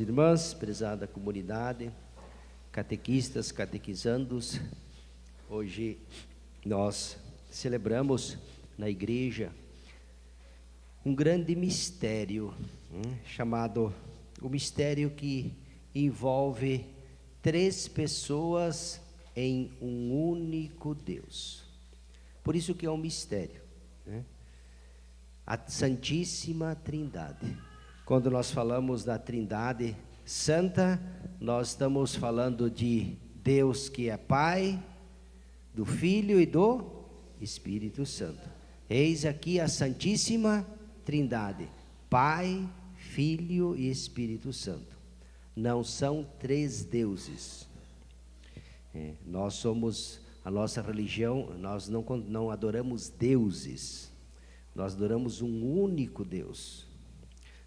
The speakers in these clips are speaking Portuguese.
Irmãs, prezada comunidade, catequistas, catequizandos, hoje nós celebramos na igreja um grande mistério, chamado o mistério que envolve três pessoas em um único Deus. Por isso que é um mistério, a Santíssima Trindade. Quando nós falamos da Trindade Santa, nós estamos falando de Deus que é Pai, do Filho e do Espírito Santo. Eis aqui a Santíssima Trindade, Pai, Filho e Espírito Santo. Não são três deuses. Nós somos, a nossa religião, nós não adoramos deuses, nós adoramos um único Deus.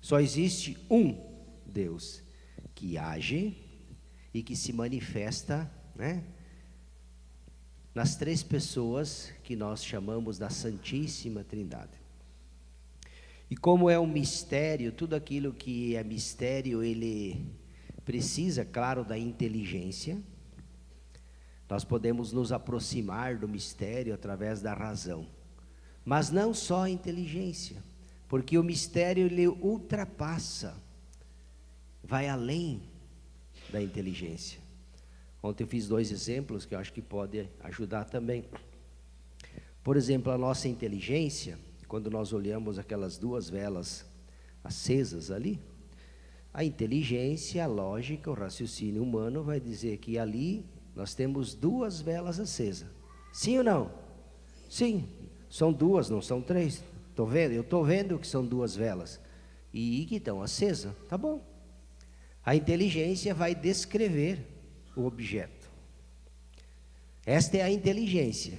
Só existe um Deus que age e que se manifesta, nas três pessoas que nós chamamos da Santíssima Trindade. E como é um mistério, tudo aquilo que é mistério, ele precisa, claro, da inteligência. Nós podemos nos aproximar do mistério através da razão, mas não só a inteligência. Porque o mistério, ele ultrapassa, vai além da inteligência. Ontem eu fiz dois exemplos que eu acho que pode ajudar também. Por exemplo, a nossa inteligência, quando nós olhamos aquelas duas velas acesas ali, a inteligência, a lógica, o raciocínio humano vai dizer que ali nós temos duas velas acesas. Sim ou não? Sim, são duas, não são três. Eu estou vendo que são duas velas e que estão acesas, tá bom. A inteligência vai descrever o objeto. Esta é a inteligência.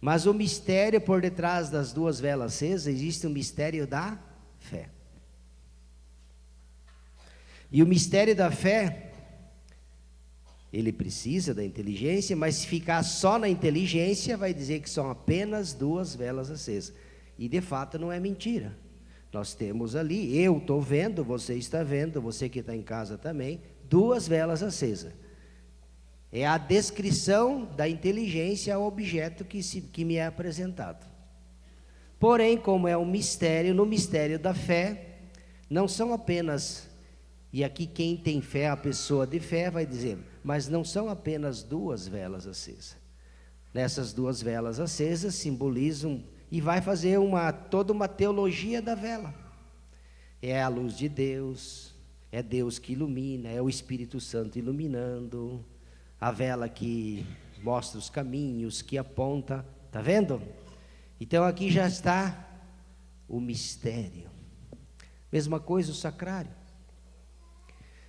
Mas o mistério por detrás das duas velas acesas, existe o mistério da fé. E o mistério da fé, ele precisa da inteligência, mas se ficar só na inteligência, vai dizer que são apenas duas velas acesas. E de fato não é mentira. Nós temos ali, eu estou vendo, você está vendo, você que está em casa também, duas velas acesas. É a descrição da inteligência ao objeto que me é apresentado. Porém, como é um mistério, no mistério da fé, não são apenas, e aqui quem tem fé, a pessoa de fé vai dizer, mas não são apenas duas velas acesas. Nessas duas velas acesas simbolizam e vai fazer toda uma teologia da vela. É a luz de Deus, é Deus que ilumina, é o Espírito Santo iluminando, a vela que mostra os caminhos, que aponta, tá vendo? Então aqui já está o mistério. Mesma coisa o sacrário.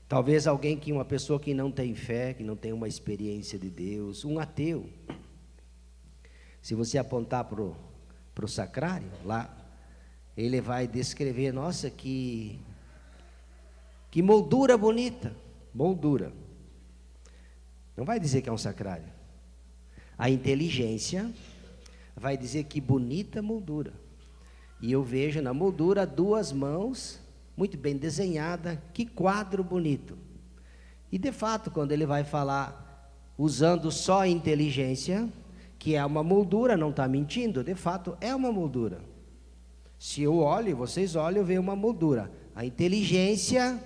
Talvez uma pessoa que não tem fé, que não tem uma experiência de Deus, um ateu, se você apontar para o sacrário, lá, ele vai descrever, nossa, que moldura bonita, moldura. Não vai dizer que é um sacrário. A inteligência vai dizer que bonita moldura. E eu vejo na moldura duas mãos, muito bem desenhada, que quadro bonito. E de fato, quando ele vai falar, usando só a inteligência, que é uma moldura, não está mentindo, de fato é uma moldura. Se eu olho, vocês olham, vejo uma moldura. A inteligência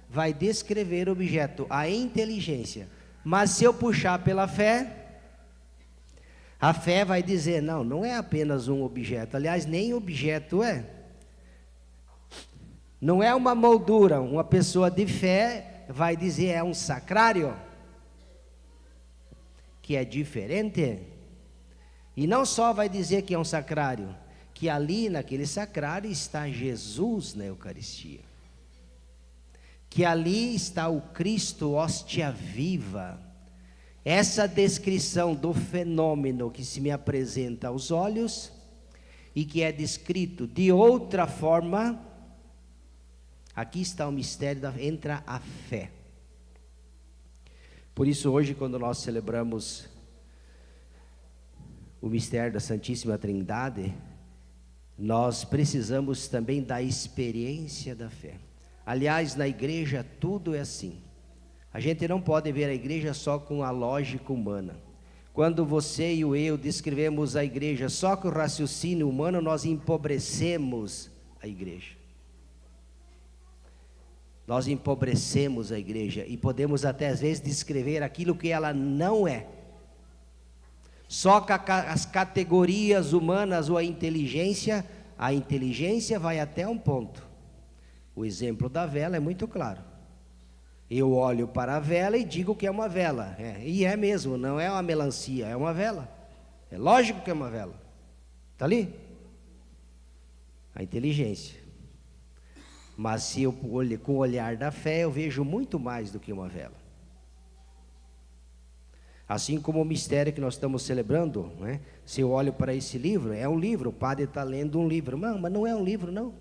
vai descrever o objeto, a inteligência. Mas se eu puxar pela fé, a fé vai dizer, não é apenas um objeto. Aliás, nem objeto é. Não é uma moldura, uma pessoa de fé vai dizer é um sacrário, que é diferente. E não só vai dizer que é um sacrário, que ali naquele sacrário está Jesus na Eucaristia. Que ali está o Cristo, hóstia viva. Essa descrição do fenômeno que se me apresenta aos olhos e que é descrito de outra forma, aqui está o mistério, entra a fé. Por isso hoje, quando nós celebramos o mistério da Santíssima Trindade, nós precisamos também da experiência da fé. Aliás, na igreja tudo é assim. A gente não pode ver a igreja só com a lógica humana. Quando você e eu descrevemos a igreja só com o raciocínio humano, nós empobrecemos a igreja. Nós empobrecemos a igreja e podemos até às vezes descrever aquilo que ela não é. Só com as categorias humanas ou a inteligência vai até um ponto. O exemplo da vela é muito claro. Eu olho para a vela e digo que é uma vela. E é mesmo, não é uma melancia, é uma vela. É lógico que é uma vela. Está ali? A inteligência. Mas se eu olho com o olhar da fé, eu vejo muito mais do que uma vela. Assim como o mistério que nós estamos celebrando, né? Se eu olho para esse livro, é um livro, o padre está lendo um livro. Não, mas não é um livro, não.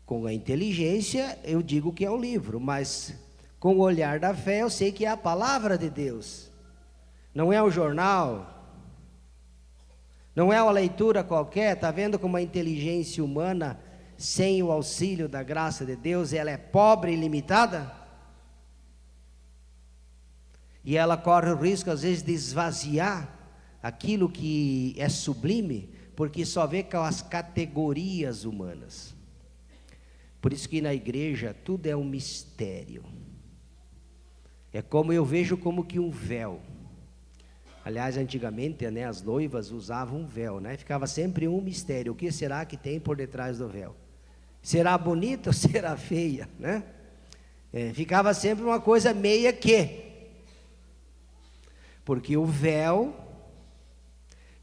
Com a inteligência, eu digo que é um livro, mas com o olhar da fé, eu sei que é a palavra de Deus. Não é um jornal, não é uma leitura qualquer. Está vendo como a inteligência humana, sem o auxílio da graça de Deus, ela é pobre e limitada? E ela corre o risco, às vezes, de esvaziar aquilo que é sublime, porque só vê com as categorias humanas. Por isso que na igreja tudo é um mistério. É como eu vejo como que um véu. Aliás, antigamente, né, as noivas usavam um véu, né? Ficava sempre um mistério. O que será que tem por detrás do véu? Será bonita ou será feia, né? Ficava sempre uma coisa meia que. Porque o véu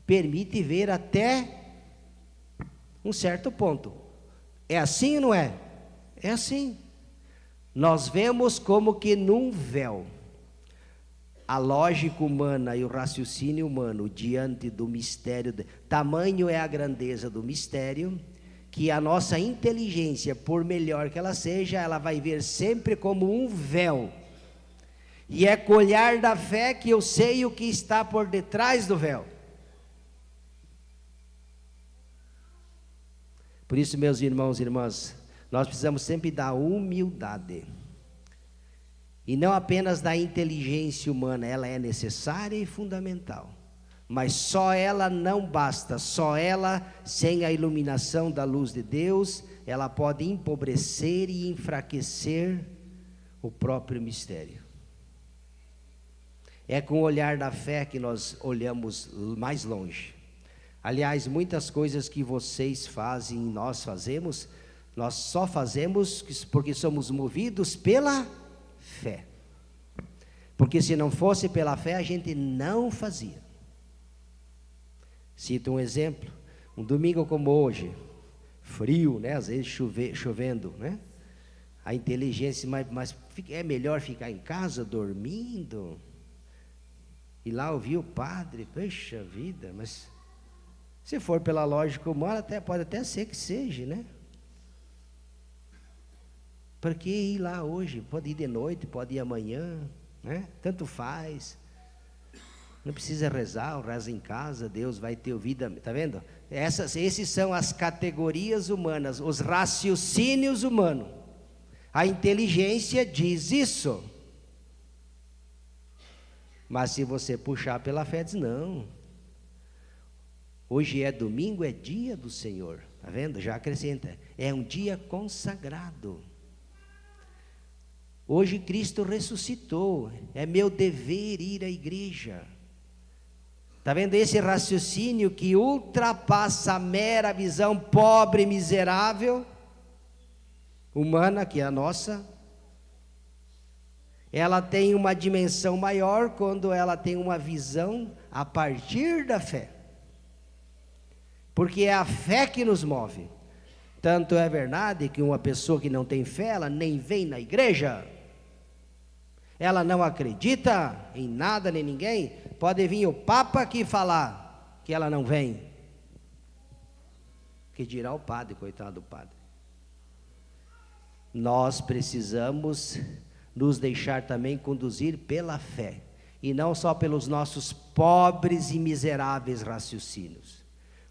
permite ver até um certo ponto. É assim ou não é? É assim. Nós vemos como que num véu, a lógica humana e o raciocínio humano diante do mistério, tamanho é a grandeza do mistério, que a nossa inteligência, por melhor que ela seja, ela vai ver sempre como um véu. E é com o olhar da fé que eu sei o que está por detrás do véu. Por isso, meus irmãos e irmãs, nós precisamos sempre da humildade. E não apenas da inteligência humana, ela é necessária e fundamental. Mas só ela não basta, só ela, sem a iluminação da luz de Deus, ela pode empobrecer e enfraquecer o próprio mistério. É com o olhar da fé que nós olhamos mais longe. Aliás, muitas coisas que vocês fazem e nós fazemos, nós só fazemos porque somos movidos pela fé. Porque se não fosse pela fé, a gente não fazia. Cito um exemplo, um domingo como hoje, frio, né? Às vezes chovendo, né? A inteligência, mas é melhor ficar em casa dormindo. E lá ouvir o padre, poxa vida, mas se for pela lógica humana, pode até ser que seja, né? Por que ir lá hoje? Pode ir de noite, pode ir amanhã, né? Tanto faz. Não precisa rezar, reza em casa, Deus vai ter ouvido, está vendo? Esses são as categorias humanas, os raciocínios humanos. A inteligência diz isso. Mas se você puxar pela fé, diz não. Hoje é domingo, é dia do Senhor. Está vendo? Já acrescenta. É um dia consagrado. Hoje Cristo ressuscitou. É meu dever ir à igreja. Está vendo esse raciocínio que ultrapassa a mera visão pobre e miserável, humana, que é a nossa? Ela tem uma dimensão maior quando ela tem uma visão a partir da fé. Porque é a fé que nos move. Tanto é verdade que uma pessoa que não tem fé, ela nem vem na igreja. Ela não acredita em nada nem ninguém. Pode vir o Papa aqui falar que ela não vem. Que dirá o padre, coitado do padre. Nós precisamos nos deixar também conduzir pela fé, e não só pelos nossos pobres e miseráveis raciocínios.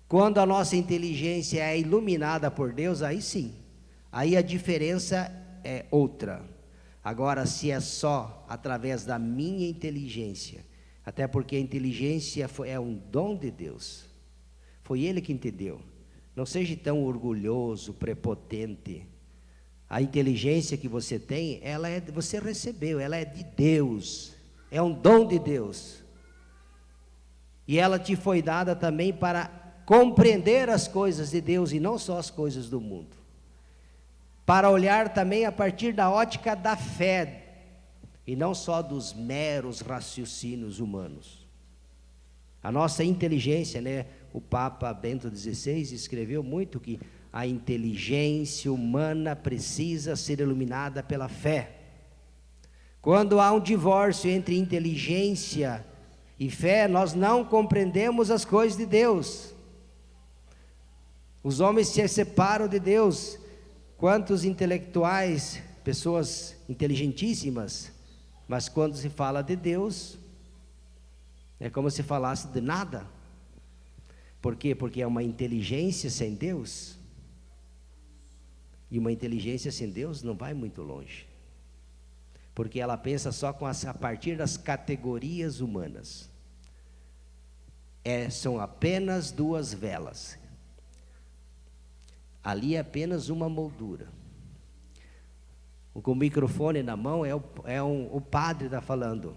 Quando a nossa inteligência é iluminada por Deus, aí sim, aí a diferença é outra. Agora, se é só através da minha inteligência, até porque a inteligência é um dom de Deus, foi Ele que entendeu. Não seja tão orgulhoso, prepotente. A inteligência que você tem, você recebeu, ela é de Deus, é um dom de Deus. E ela te foi dada também para compreender as coisas de Deus e não só as coisas do mundo. Para olhar também a partir da ótica da fé, e não só dos meros raciocínios humanos. A nossa inteligência, né? O Papa Bento XVI escreveu muito que a inteligência humana precisa ser iluminada pela fé. Quando há um divórcio entre inteligência e fé, nós não compreendemos as coisas de Deus. Os homens se separam de Deus. Quantos intelectuais, pessoas inteligentíssimas, mas quando se fala de Deus, é como se falasse de nada. Por quê? Porque é uma inteligência sem Deus. E uma inteligência sem Deus não vai muito longe. Porque ela pensa só a partir das categorias humanas. São apenas duas velas. Ali é apenas uma moldura. Com o microfone na mão o padre está falando.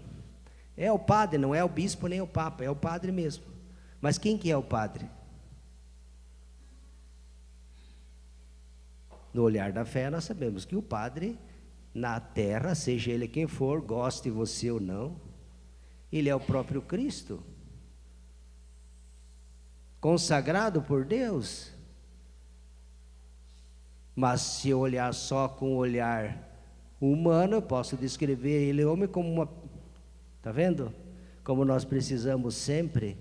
É o padre, não é o bispo nem o papa, é o padre mesmo. Mas quem que é o padre? No olhar da fé nós sabemos que o padre na terra, seja ele quem for, goste você ou não, ele é o próprio Cristo, consagrado por Deus. Mas se eu olhar só com o olhar humano, eu posso descrever ele homem como uma... Está vendo? Como nós precisamos sempre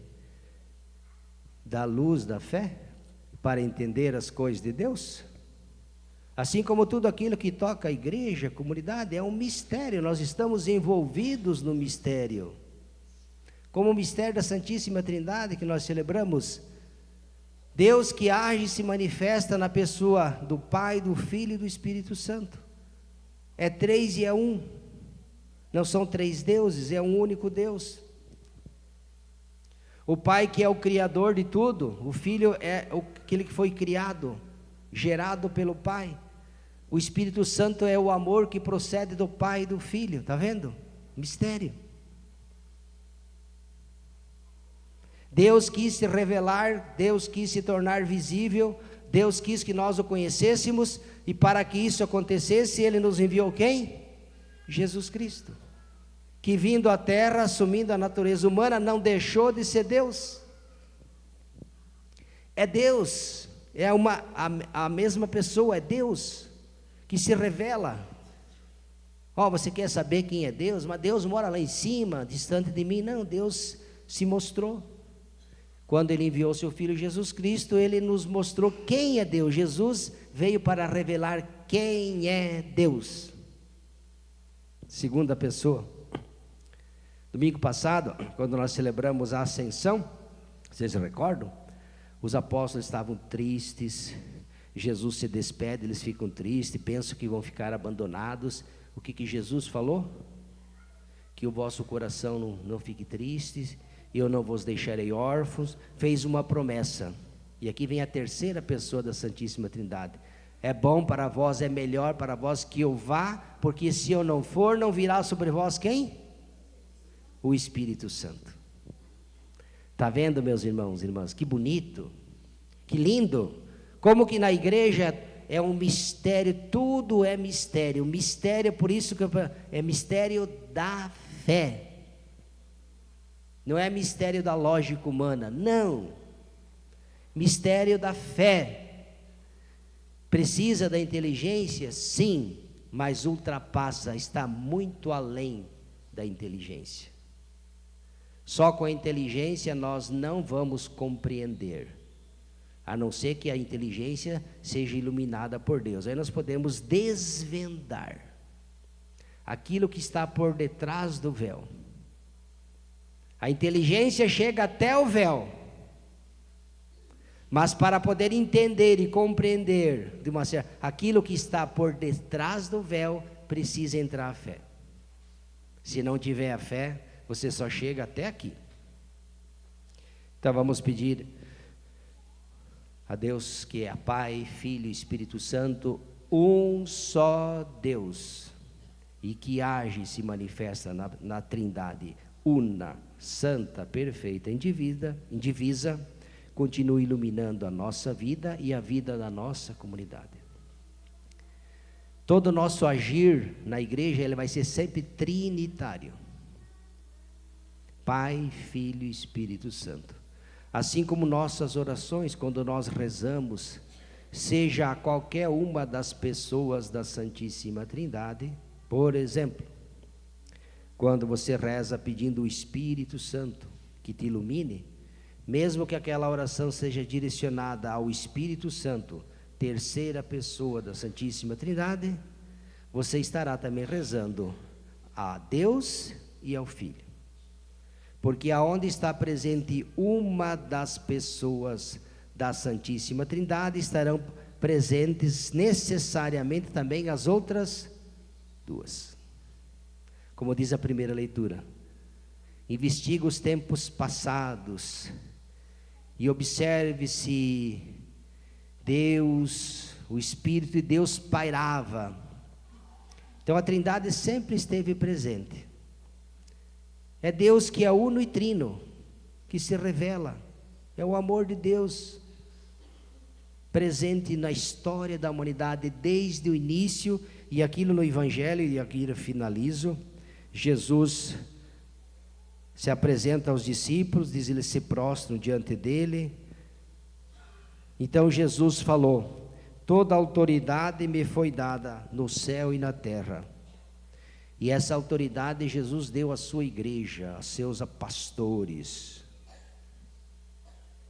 da luz da fé para entender as coisas de Deus. Assim como tudo aquilo que toca a igreja, a comunidade, é um mistério. Nós estamos envolvidos no mistério. Como o mistério da Santíssima Trindade que nós celebramos. Deus que age e se manifesta na pessoa do Pai, do Filho e do Espírito Santo. É três e é um. Não são três deuses, é um único Deus. O Pai que é o Criador de tudo, o Filho é aquele que foi criado, gerado pelo Pai. O Espírito Santo é o amor que procede do Pai e do Filho, está vendo? Mistério. Deus quis se revelar, Deus quis se tornar visível, Deus quis que nós o conhecêssemos, e para que isso acontecesse, Ele nos enviou quem? Jesus Cristo, que vindo à terra, assumindo a natureza humana, não deixou de ser Deus. É Deus, a mesma pessoa, é Deus, que se revela. Você quer saber quem é Deus? Mas Deus mora lá em cima, distante de mim. Não, Deus se mostrou. Quando Ele enviou seu Filho Jesus Cristo, Ele nos mostrou quem é Deus. Jesus veio para revelar quem é Deus. Segunda pessoa. Domingo passado, quando nós celebramos a Ascensão, vocês recordam? Os apóstolos estavam tristes, Jesus se despede, eles ficam tristes, pensam que vão ficar abandonados. O que Jesus falou? Que o vosso coração não fique triste, eu não vos deixarei órfãos. Fez uma promessa, e aqui vem a terceira pessoa da Santíssima Trindade. É bom para vós, é melhor para vós que eu vá, porque se eu não for, não virá sobre vós quem? O Espírito Santo. Está vendo, meus irmãos e irmãs? Que bonito, que lindo. Como que na igreja é um mistério, tudo é mistério. Mistério, por isso que é mistério da fé. Não é mistério da lógica humana, não. Mistério da fé. Precisa da inteligência? Sim, mas ultrapassa, está muito além da inteligência. Só com a inteligência nós não vamos compreender, a não ser que a inteligência seja iluminada por Deus. Aí nós podemos desvendar aquilo que está por detrás do véu. A inteligência chega até o véu, Mas para poder entender e compreender aquilo que está por detrás do véu, precisa entrar a fé. Se não tiver a fé, você só chega até aqui. Então vamos pedir a Deus, que é Pai, Filho e Espírito Santo, um só Deus, e que age e se manifesta na Trindade una, santa, perfeita, indivisa, continue iluminando a nossa vida e a vida da nossa comunidade. Todo o nosso agir na igreja, ele vai ser sempre trinitário. Pai, Filho e Espírito Santo. Assim como nossas orações, quando nós rezamos, seja a qualquer uma das pessoas da Santíssima Trindade, por exemplo, quando você reza pedindo o Espírito Santo que te ilumine, mesmo que aquela oração seja direcionada ao Espírito Santo, terceira pessoa da Santíssima Trindade, você estará também rezando a Deus e ao Filho. Porque aonde está presente uma das pessoas da Santíssima Trindade, estarão presentes necessariamente também as outras duas. Como diz a primeira leitura, investiga os tempos passados e observe se Deus, o Espírito de Deus pairava. Então a Trindade sempre esteve presente. É Deus que é uno e trino, que se revela. É o amor de Deus presente na história da humanidade desde o início, e aquilo no Evangelho, e aqui eu finalizo. Jesus se apresenta aos discípulos, diz, eles se prostram diante dele. Então Jesus falou: toda autoridade me foi dada no céu e na terra. E essa autoridade Jesus deu à sua igreja, a seus pastores.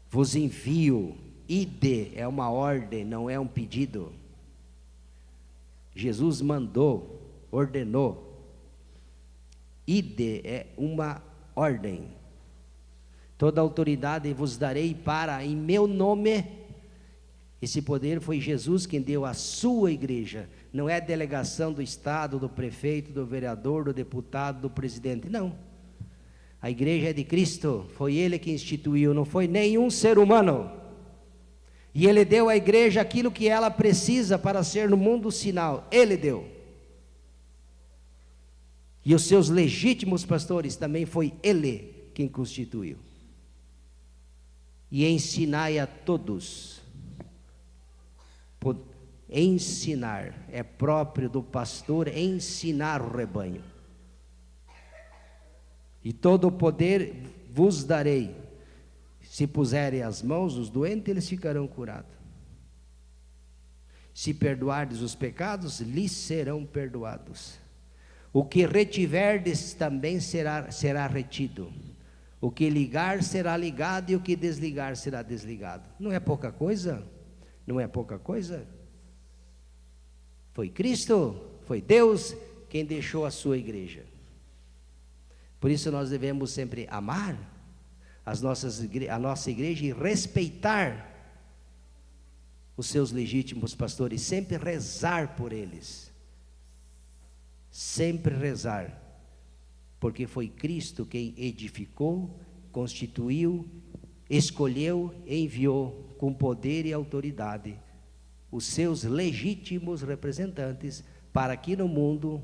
Vos envio, ide, é uma ordem, não é um pedido. Jesus mandou, ordenou. Ide é uma ordem. Toda autoridade vos darei para, em meu nome. Esse poder foi Jesus quem deu à sua igreja. Não é delegação do Estado, do prefeito, do vereador, do deputado, do presidente. Não. A igreja é de Cristo. Foi Ele que instituiu, não foi nenhum ser humano. E Ele deu à igreja aquilo que ela precisa para ser no mundo sinal. Ele deu. E os seus legítimos pastores também foi Ele quem constituiu. E ensinai a todos. Ensinar, é próprio do pastor ensinar o rebanho. E todo o poder vos darei. Se puserem as mãos nos doentes, eles ficarão curados. Se perdoardes os pecados, lhes serão perdoados. O que retiverdes também será retido. O que ligar será ligado, e o que desligar será desligado. Não é pouca coisa? Não é pouca coisa? Foi Cristo, foi Deus quem deixou a sua igreja. Por isso nós devemos sempre amar a nossa igreja e respeitar os seus legítimos pastores, sempre rezar por eles. Sempre rezar, porque foi Cristo quem edificou, constituiu, escolheu, enviou com poder e autoridade os seus legítimos representantes para que no mundo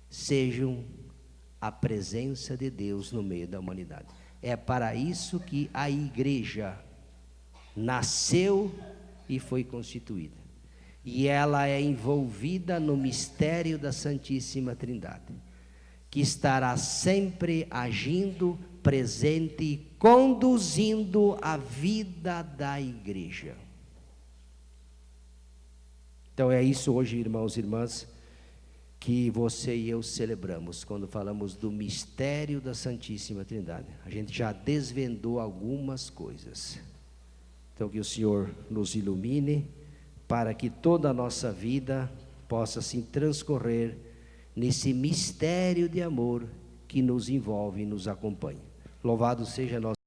sejam a presença de Deus no meio da humanidade. É para isso que a igreja nasceu e foi constituída. E ela é envolvida no mistério da Santíssima Trindade, que estará sempre agindo, presente e conduzindo a vida da igreja. Então é isso hoje, irmãos e irmãs, que você e eu celebramos, quando falamos do mistério da Santíssima Trindade. A gente já desvendou algumas coisas. Então que o Senhor nos ilumine, para que toda a nossa vida possa assim transcorrer nesse mistério de amor que nos envolve e nos acompanha. Louvado seja nosso